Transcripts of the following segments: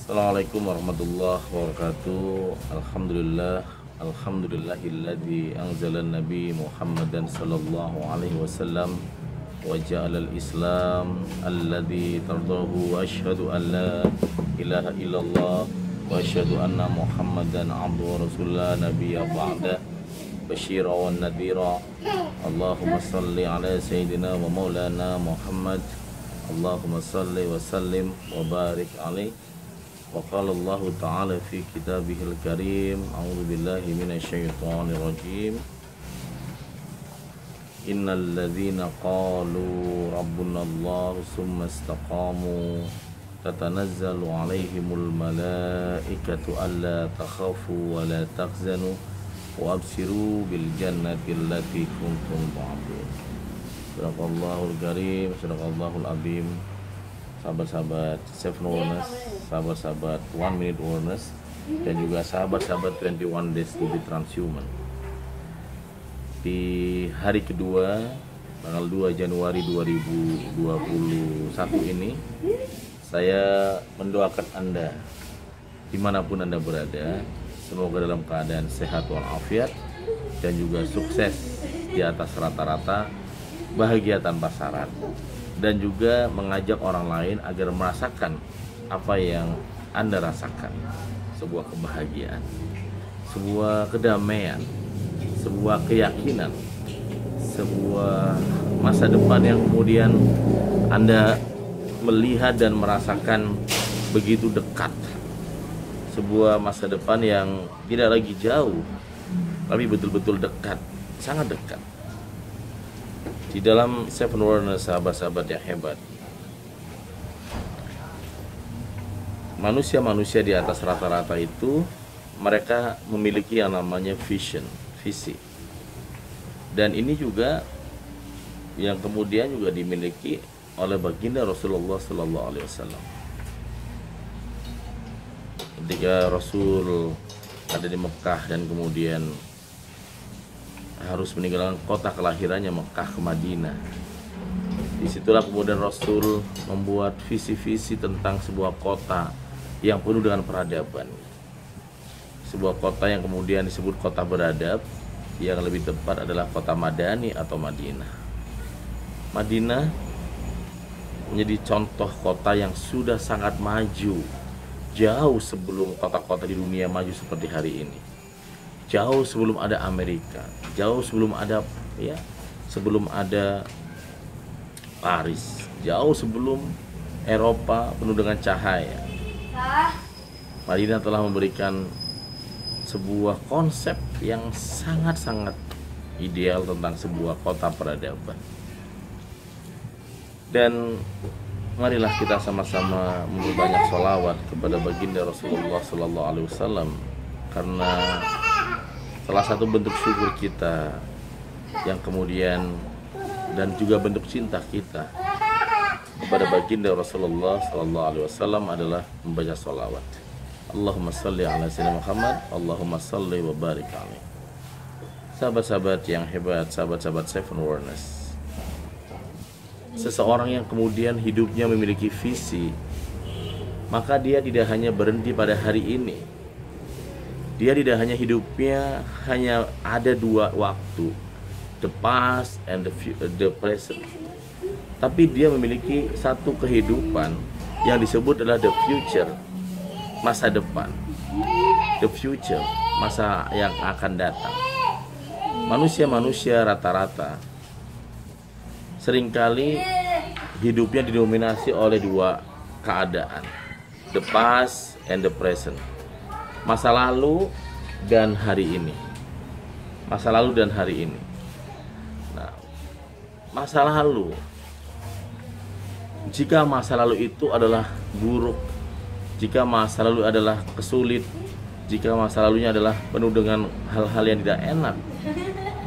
Assalamualaikum warahmatullahi wabarakatuh. Alhamdulillahilladzi anzala nabi Muhammadan sallallahu alaihi wasallam wa ja'alal islam alladzi tardahu wa asyhadu an la ilaha illallah wa asyhadu anna Muhammadan abduhu wa rasulullah nabiyya ba'da basyira wa nadhira. Allahumma salli ala sayyidina wa maulana Muhammad. Allahumma salli wa sallim wa barik alaihi. Wa qala Allah Ta'ala fi kitabihil karim, a'udzu billahi minasyaitonir rajim. Innal ladzina qalu rabbuna Allah tsumma istaqamu tatanazzalu 'alaihimul malaikatu alla takhafu wa la tahzanu wa absiru bil jannati allati kuntum tu'adun. Sadaqallahul karim, sadaqallahul azim. Sahabat-sahabat 7 Awareness, sahabat-sahabat 1 Minute Awareness, dan juga sahabat-sahabat 21 Days to be Transhuman. Di hari kedua, tanggal 2 Januari 2021 ini, saya mendoakan Anda dimanapun Anda berada, semoga dalam keadaan sehat walafiat dan juga sukses di atas rata-rata, bahagia tanpa syarat, dan juga mengajak orang lain agar merasakan apa yang Anda rasakan. Sebuah kebahagiaan, sebuah kedamaian, sebuah keyakinan, sebuah masa depan yang kemudian Anda melihat dan merasakan begitu dekat. Sebuah masa depan yang tidak lagi jauh, tapi betul-betul dekat, sangat dekat. Di dalam 7 Awareness, sahabat-sahabat yang hebat, manusia-manusia di atas rata-rata itu, mereka memiliki yang namanya vision, visi. Dan ini juga yang kemudian juga dimiliki oleh baginda Rasulullah Sallallahu Alaihi Wasallam. Ketika Rasul ada di Mekah dan kemudian harus meninggalkan kota kelahirannya Mekah ke Madinah. Disitulah kemudian Rasul membuat visi-visi tentang sebuah kota yang penuh dengan peradaban. Sebuah kota yang kemudian disebut kota beradab, yang lebih tepat adalah kota Madani atau Madinah. Madinah menjadi contoh kota yang sudah sangat maju, jauh sebelum kota-kota di dunia maju seperti hari ini. Jauh sebelum ada Amerika, jauh sebelum ada sebelum ada Paris, jauh sebelum Eropa penuh dengan cahaya. Madinah telah memberikan sebuah konsep yang sangat-sangat ideal tentang sebuah kota peradaban. Dan marilah kita sama-sama memperbanyak sholawat kepada baginda Rasulullah Sallallahu Alaihi Wasallam, karena salah satu bentuk syukur kita yang kemudian dan juga bentuk cinta kita kepada baginda Rasulullah Sallallahu Alaihi Wasallam adalah membaca sholawat. Allahumma salli ala sayyidina Muhammad, Allahumma salli wa barik alaihi. Sahabat-sahabat yang hebat, sahabat-sahabat 7 Awareness, seseorang yang kemudian hidupnya memiliki visi, maka dia tidak hanya berhenti pada hari ini. Dia tidak hanya hidupnya hanya ada dua waktu, the past and the present, tapi dia memiliki satu kehidupan yang disebut adalah the future, masa depan, the future, masa yang akan datang. Manusia-manusia rata-rata seringkali hidupnya didominasi oleh dua keadaan, the past and the present. Masa lalu dan hari ini. Masa lalu dan hari ini. Nah, masa lalu, jika masa lalu itu adalah buruk, jika masa lalu adalah kesulit, jika masa lalunya adalah penuh dengan hal-hal yang tidak enak,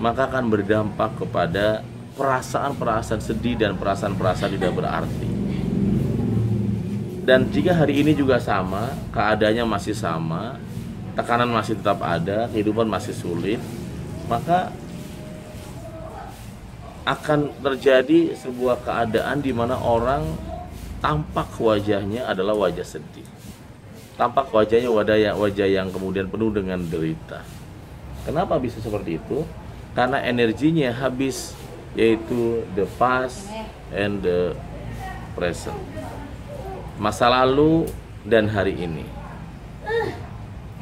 maka akan berdampak kepada perasaan-perasaan sedih dan perasaan-perasaan tidak berarti. Dan jika hari ini juga sama, keadaannya masih sama, tekanan masih tetap ada, kehidupan masih sulit, maka akan terjadi sebuah keadaan di mana orang tampak wajahnya adalah wajah sedih. tampak wajahnya wajah yang kemudian penuh dengan derita. Kenapa bisa seperti itu? Karena energinya habis, yaitu the past and the present, masa lalu dan hari ini.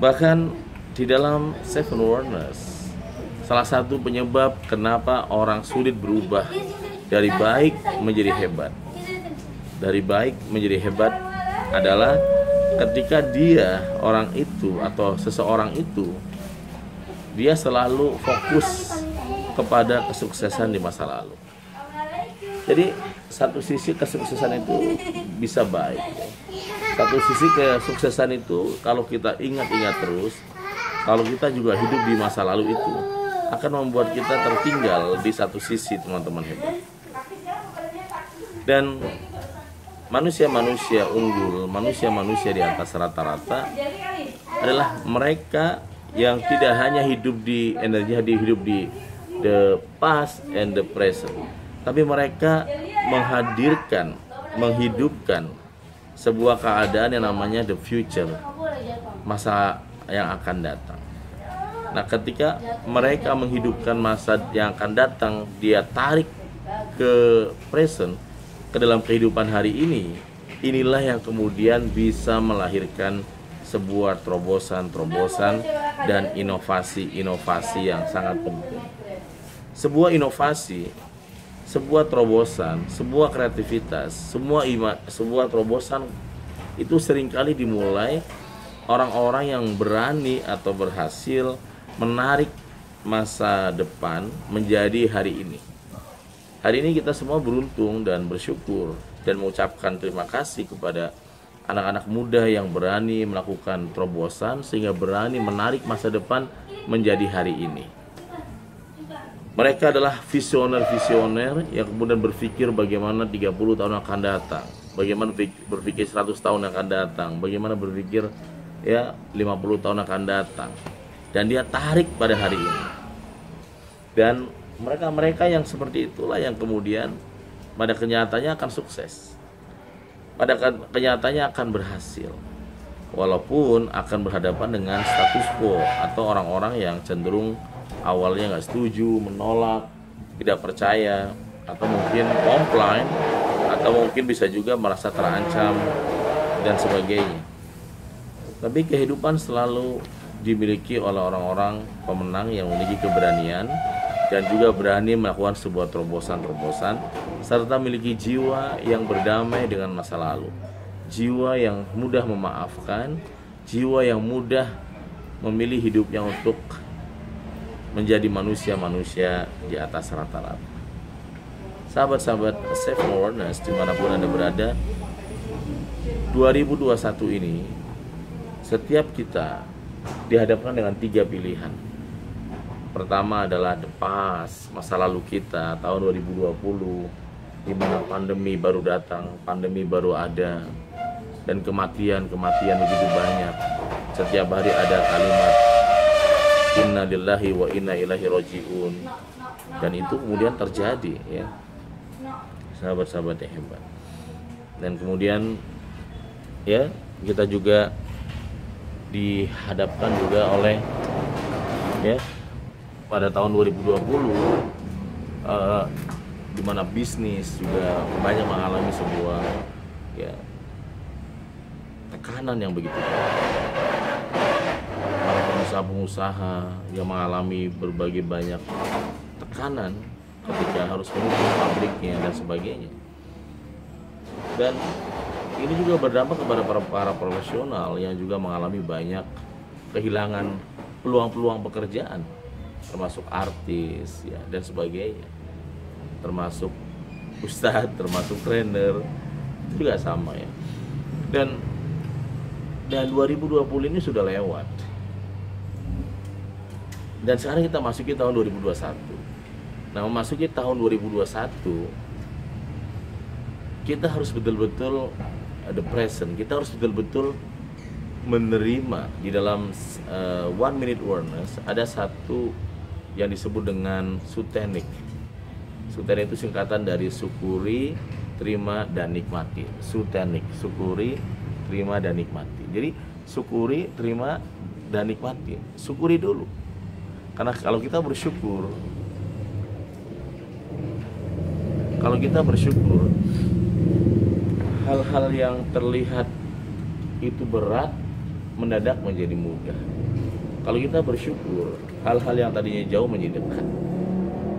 Bahkan di dalam Seven Wonders, salah satu penyebab kenapa orang sulit berubah dari baik menjadi hebat, dari baik menjadi hebat adalah ketika dia, orang itu atau seseorang itu, dia selalu fokus kepada kesuksesan di masa lalu. Jadi satu sisi kesuksesan itu bisa baik, satu sisi kesuksesan itu kalau kita ingat-ingat terus, kalau kita juga hidup di masa lalu itu akan membuat kita tertinggal di satu sisi, teman-teman hebat. Dan manusia-manusia unggul, manusia-manusia di atas rata-rata adalah mereka yang tidak hanya hidup di hidup di the past and the present, tapi mereka menghidupkan sebuah keadaan yang namanya the future, masa yang akan datang. Nah, ketika mereka menghidupkan masa yang akan datang, dia tarik ke present, ke dalam kehidupan hari ini, inilah yang kemudian bisa melahirkan sebuah terobosan-terobosan dan inovasi-inovasi yang sangat penting. Sebuah inovasi, sebuah terobosan, sebuah kreativitas, sebuah terobosan itu seringkali dimulai orang-orang yang berani atau berhasil menarik masa depan menjadi hari ini. Hari ini kita semua beruntung dan bersyukur dan mengucapkan terima kasih kepada anak-anak muda yang berani melakukan terobosan sehingga berani menarik masa depan menjadi hari ini. Mereka adalah visioner-visioner yang kemudian berpikir bagaimana 30 tahun akan datang, bagaimana berpikir 100 tahun akan datang, bagaimana berpikir 50 tahun akan datang. Dan dia tarik pada hari ini. Dan mereka yang seperti itulah yang kemudian pada kenyataannya akan sukses, pada kenyataannya akan berhasil, walaupun akan berhadapan dengan status quo atau orang-orang yang cenderung awalnya nggak setuju, menolak, tidak percaya, atau mungkin komplain, atau mungkin bisa juga merasa terancam dan sebagainya. Tapi kehidupan selalu dimiliki oleh orang-orang pemenang yang memiliki keberanian dan juga berani melakukan sebuah terobosan-terobosan, serta memiliki jiwa yang berdamai dengan masa lalu, jiwa yang mudah memaafkan, jiwa yang mudah memilih hidupnya untuk menjadi manusia-manusia di atas rata-rata. Sahabat-sahabat Seven Wonders dimanapun Anda berada, 2021 ini setiap kita dihadapkan dengan 3 pilihan. Pertama adalah the past, masa lalu kita, tahun 2020, di mana pandemi baru datang, pandemi baru ada, dan kematian begitu banyak. Setiap hari ada kalimat inna lillahi wa inna ilaihi raji'un, dan itu kemudian terjadi, ya sahabat-sahabat yang hebat. Dan kemudian ya kita juga dihadapkan juga oleh pada tahun 2020 di mana bisnis juga banyak mengalami sebuah tekanan yang begitu kuat. Para pengusaha-pengusaha yang mengalami berbagai banyak tekanan ketika harus menutup pabriknya dan sebagainya. Dan ini juga berdampak kepada para profesional yang juga mengalami banyak kehilangan peluang-peluang pekerjaan, termasuk artis dan sebagainya, termasuk ustadz, termasuk trainer, itu juga sama ya. Dan 2020 ini sudah lewat, dan sekarang kita masuki tahun 2021. Nah, memasuki tahun 2021, kita harus betul-betul the present, kita harus betul-betul menerima. Di dalam One Minute Awareness ada satu yang disebut dengan sutenik. Sutenik itu singkatan dari syukuri, terima, dan nikmati. Sutenik, syukuri, terima dan nikmati. Jadi syukuri, terima dan nikmati. Syukuri dulu. Karena kalau kita bersyukur, hal-hal yang terlihat itu berat mendadak menjadi mudah. Kalau kita bersyukur, hal-hal yang tadinya jauh menjadi dekat.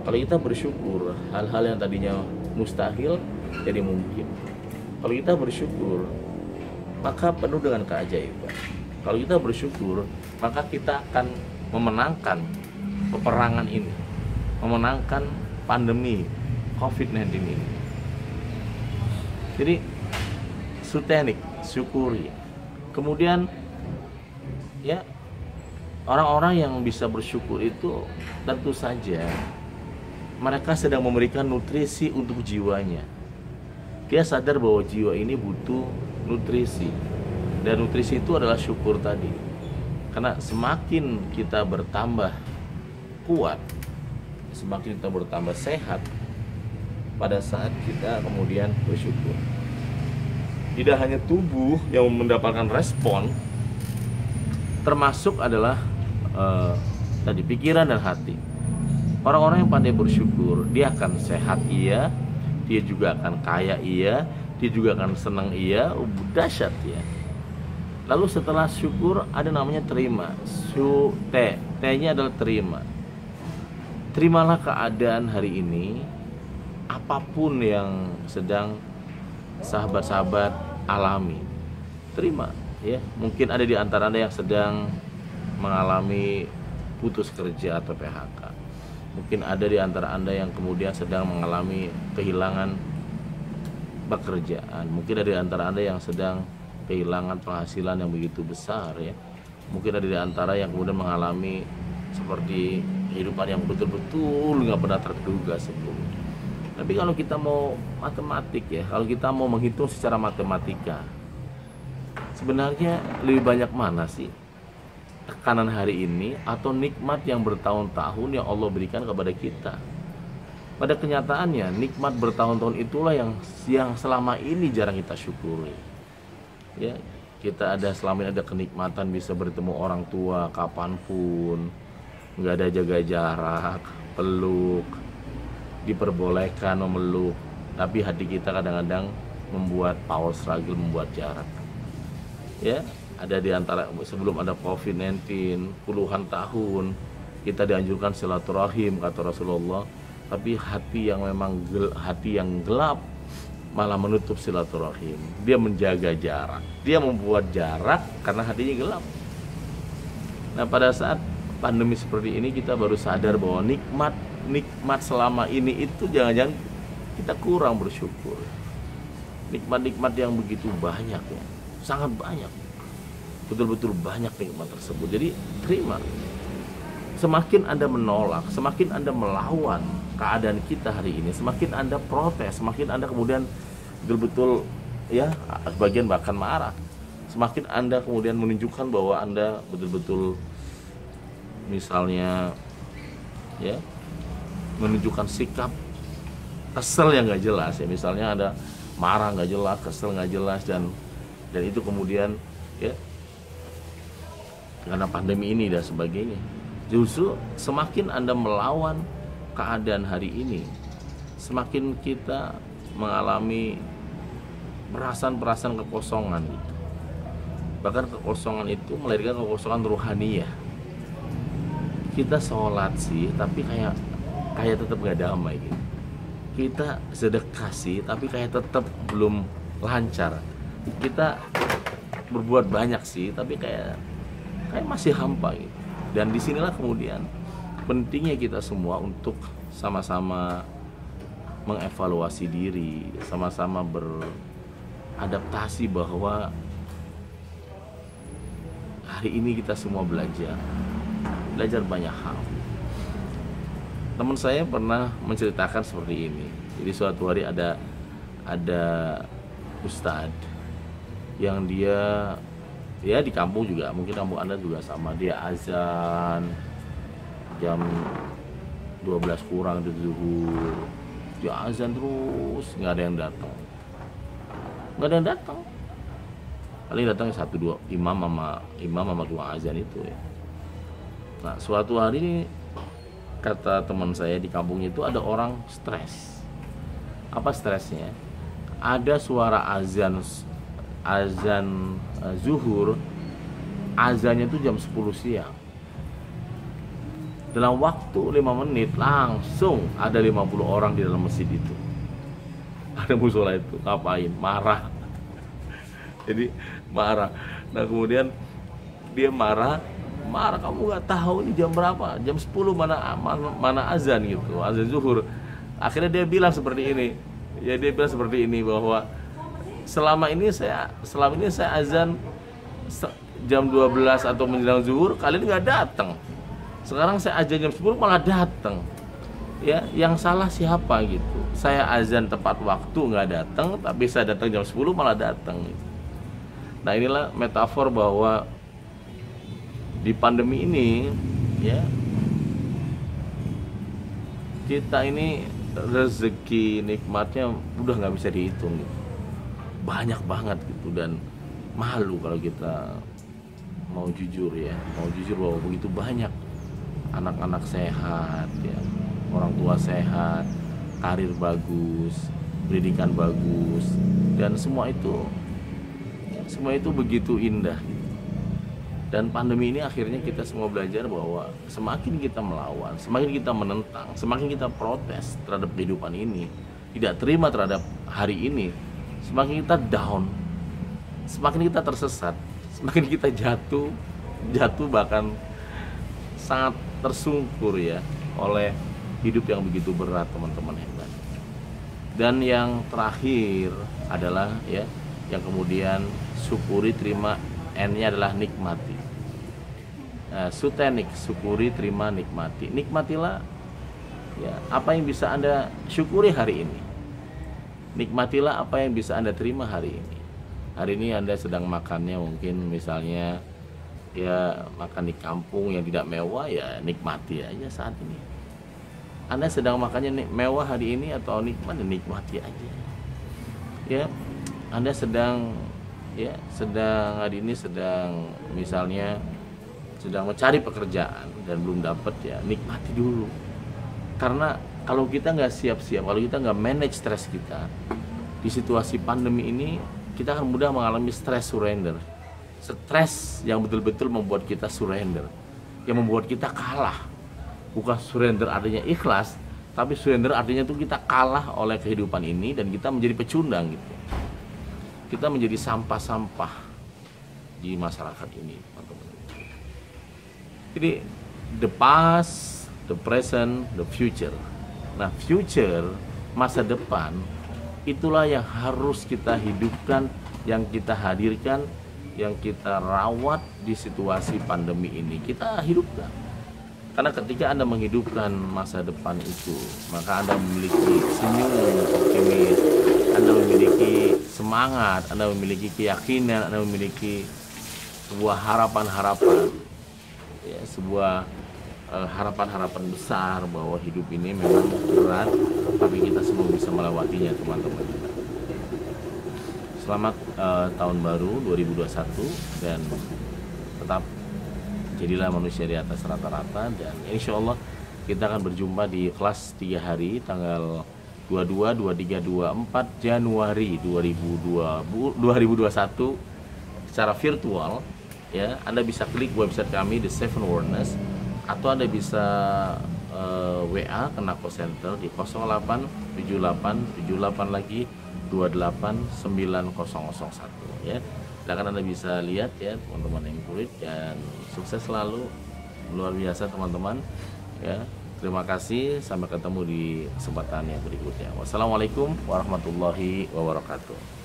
Kalau kita bersyukur, hal-hal yang tadinya mustahil jadi mungkin. Kalau kita bersyukur, maka penuh dengan keajaiban. Kalau kita bersyukur, maka kita akan memenangkan peperangan ini, memenangkan pandemi COVID-19 ini. Jadi sutenik, syukuri. Kemudian ya, orang-orang yang bisa bersyukur itu tentu saja mereka sedang memberikan nutrisi untuk jiwanya. Dia sadar bahwa jiwa ini butuh nutrisi, dan nutrisi itu adalah syukur tadi. Karena semakin kita bertambah kuat, semakin kita bertambah sehat pada saat kita kemudian bersyukur. Tidak hanya tubuh yang mendapatkan respon, termasuk adalah tadi pikiran dan hati. Orang-orang yang pandai bersyukur, dia akan sehat, iya, dia juga akan kaya, iya, dia juga akan senang, iya, dahsyat ya. Lalu setelah syukur ada namanya terima. T-nya adalah terima. Terimalah keadaan hari ini, apapun yang sedang sahabat-sahabat alami. Terima ya. Mungkin ada di antara Anda yang sedang mengalami putus kerja atau PHK. Mungkin ada di antara Anda yang kemudian sedang mengalami kehilangan pekerjaan. Mungkin ada di antara Anda yang sedang kehilangan penghasilan yang begitu besar ya. Mungkin ada di antara yang kemudian mengalami seperti kehidupan yang betul-betul nggak pernah terduga sebelumnya. Tapi kalau kita mau matematik ya, kalau kita mau menghitung secara matematika, sebenarnya lebih banyak mana sih tekanan hari ini atau nikmat yang bertahun-tahun yang Allah berikan kepada kita? Pada kenyataannya nikmat bertahun-tahun itulah yang selama ini jarang kita syukuri. Ya, kita selama ini ada kenikmatan bisa bertemu orang tua kapanpun, nggak ada jaga jarak, peluk, diperbolehkan memeluk, tapi hati kita kadang-kadang membuat power struggle, membuat jarak. Ya, ada di antara sebelum ada COVID-19 puluhan tahun kita dianjurkan silaturahim kata Rasulullah, tapi hati yang memang hati yang gelap malah menutup silaturahim. Dia menjaga jarak, dia membuat jarak karena hatinya gelap. Nah, pada saat pandemi seperti ini kita baru sadar bahwa nikmat selama ini itu jangan-jangan kita kurang bersyukur. Nikmat-nikmat yang begitu banyak ya, sangat banyak, betul-betul banyak nikmat tersebut. Jadi terima. Semakin Anda menolak, semakin Anda melawan keadaan kita hari ini, semakin Anda protes, semakin Anda kemudian betul-betul ya, sebagian bahkan marah, semakin Anda kemudian menunjukkan bahwa Anda betul-betul misalnya ya menunjukkan sikap kesel yang nggak jelas ya, misalnya ada marah nggak jelas, kesel nggak jelas, dan itu kemudian ya karena pandemi ini dan sebagainya. Justru semakin Anda melawan keadaan hari ini, semakin kita mengalami perasaan-perasaan kekosongan gitu. Bahkan kekosongan itu melahirkan kekosongan ruhaniyah. Kita sholat sih, tapi kayak tetap gak damai gitu. Kita sedekah sih, tapi kayak tetap belum lancar. Kita berbuat banyak sih, tapi kayak masih hampa gitu. Dan disinilah kemudian pentingnya kita semua untuk sama-sama mengevaluasi diri, sama-sama beradaptasi bahwa hari ini kita semua belajar banyak hal. Teman saya pernah menceritakan seperti ini. Jadi suatu hari ada ustadz yang dia ya di kampung juga, mungkin kampung Anda juga sama, dia azan jam 12 kurang di zuhur, dia azan terus, nggak ada yang datang. paling datang satu dua imam sama dua azan itu ya. Nah suatu hari kata teman saya di kampungnya itu ada orang stres. Apa stresnya? Ada suara azan zuhur, azannya itu jam 10 siang. Dalam waktu 5 menit langsung ada 50 orang di dalam masjid itu. Ada musola itu, ngapain? Marah. Jadi marah. Nah kemudian dia marah, kamu nggak tahu ini jam berapa? Jam 10 mana azan gitu, azan zuhur. Akhirnya dia bilang seperti ini. Ya dia bilang seperti ini bahwa selama ini saya azan jam 12 atau menjelang zuhur, kalian nggak datang. Sekarang saya azan jam 10 malah datang. Ya, yang salah siapa gitu? Saya azan tepat waktu nggak datang, tapi saya datang jam 10 malah datang. Nah inilah metafor bahwa di pandemi ini ya kita ini rezeki nikmatnya udah nggak bisa dihitung gitu. Banyak banget gitu, dan malu kalau kita mau jujur bahwa begitu banyak anak-anak sehat ya, orang tua sehat, karir bagus, pendidikan bagus, dan semua itu begitu indah. Dan pandemi ini akhirnya kita semua belajar bahwa semakin kita melawan, semakin kita menentang, semakin kita protes terhadap kehidupan ini, tidak terima terhadap hari ini, semakin kita down, semakin kita tersesat, semakin kita jatuh bahkan sangat tersungkur ya oleh hidup yang begitu berat, teman-teman hebat. Dan yang terakhir adalah ya, yang kemudian syukuri, terima, N-nya adalah nikmati. Sutenik, syukuri, terima, nikmati. Nikmatilah ya apa yang bisa Anda syukuri hari ini. Nikmatilah apa yang bisa Anda terima hari ini. Hari ini Anda sedang makannya mungkin misalnya ya makan di kampung yang tidak mewah, ya nikmati aja saat ini. Anda sedang makannya mewah hari ini atau nikmat, ya nikmati aja. Ya, Anda sedang hari ini misalnya sedang mencari pekerjaan dan belum dapat, ya nikmati dulu. Karena kalau kita nggak siap-siap, kalau kita nggak manage stres kita di situasi pandemi ini, kita akan mudah mengalami stres surrender. Stres yang betul-betul membuat kita surrender, yang membuat kita kalah. Bukan surrender artinya ikhlas, tapi surrender artinya itu kita kalah oleh kehidupan ini dan kita menjadi pecundang gitu. Kita menjadi sampah-sampah di masyarakat ini, teman-teman. Jadi the past, the present, the future. Nah, future, masa depan, itulah yang harus kita hidupkan, yang kita hadirkan, yang kita rawat di situasi pandemi ini. Kita hidupkan. Karena ketika Anda menghidupkan masa depan itu, maka Anda memiliki senyum optimis, Anda memiliki semangat, Anda memiliki keyakinan, Anda memiliki sebuah harapan-harapan, ya, sebuah harapan-harapan besar bahwa hidup ini memang berat, tapi kita semua bisa melewatinya, teman-teman. Selamat tahun baru 2021, dan tetap jadilah manusia di atas rata-rata. Dan insya Allah kita akan berjumpa di kelas 3 hari tanggal 22, 23, 24 Januari 2021 secara virtual ya. Anda bisa klik website kami The Seven Wonders, atau Anda bisa WA ke Nako Center di 087878 lagi 289001 ya. Silakan Anda bisa lihat ya, teman-teman yang kulit, dan sukses selalu, luar biasa teman-teman ya. Terima kasih, sampai ketemu di kesempatan yang berikutnya. Wassalamualaikum warahmatullahi wabarakatuh.